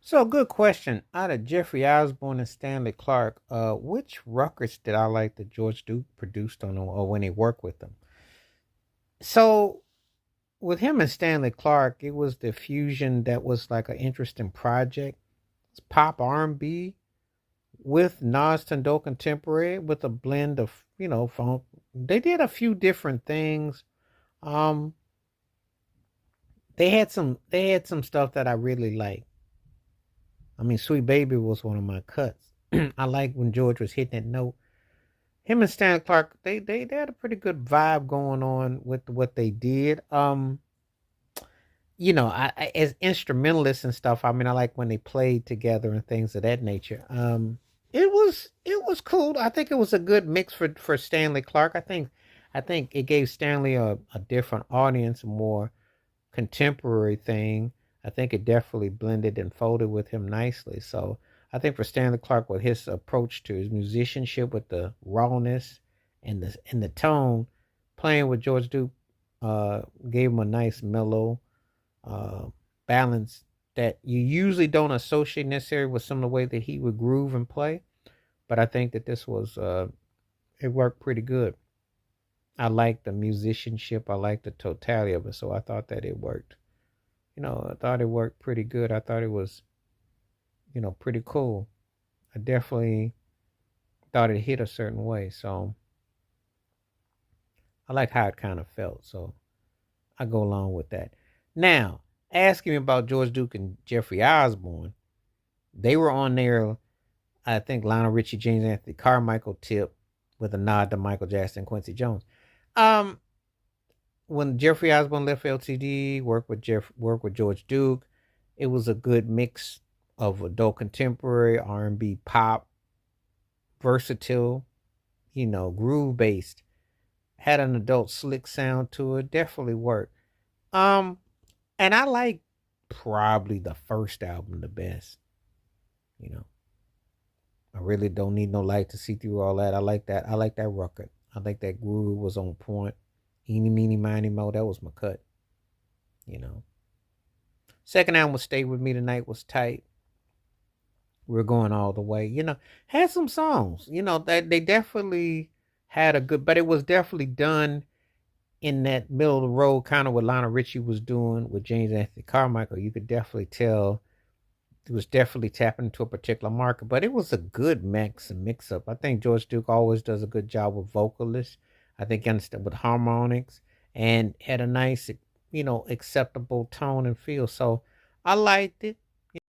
So, good question. Out of Jeffrey Osborne and Stanley Clarke, which records did I like that George Duke produced on them or when he worked with them? So, with him and Stanley Clarke, it was the fusion that was like an interesting project. It's pop R&B with nods to adult contemporary with a blend of funk. They did a few different things. Um, they had some stuff that I really liked. I mean, Sweet Baby was one of my cuts. I like when George was hitting that note. Him and Stan Clark, they had a pretty good vibe going on with what they did. As instrumentalists and stuff, I mean, I like when they played together and things of that nature. It was cool. I think it was a good mix for Stanley Clark. I think it gave Stanley a different audience, a more contemporary thing. I think it definitely blended and folded with him nicely. So I think for Stanley Clark, with his approach to his musicianship, with the rawness and the tone, playing with George Duke gave him a nice mellow uh, balance that you usually don't associate necessarily with some of the way that he would groove and play. But I think that this was it worked pretty good. I like the musicianship. I like the totality of it. So I thought that it worked. I thought it worked pretty good. I thought it was, pretty cool. I definitely thought it hit a certain way. So I like how it kind of felt. So I go along with that. Now, asking me about George Duke and Jeffrey Osborne, they were on there, I think Lionel Richie, James Anthony Carmichael tip with a nod to Michael Jackson and Quincy Jones. Um, when Jeffrey Osborne left LTD, worked with George Duke, it was a good mix of adult contemporary, R&B, pop, versatile, groove based. Had an adult slick sound to it. Definitely worked. Um, and I like probably the first album the best. You know, I really don't need no light to see through all that. I like that. I like that record. I like that groove was on point. Eeny, meeny, miny, mo. That was my cut. You know. Second album was Stay With Me Tonight was tight. We're going all the way. Had some songs. That they definitely had a good, but it was definitely done in that middle of the road, kind of what Lionel Richie was doing with James Anthony Carmichael. You could definitely tell it was definitely tapping into a particular market, but it was a good mix and mix up. I think George Duke always does a good job with vocalists. I think he understood with harmonics and had a nice, acceptable tone and feel. So I liked it.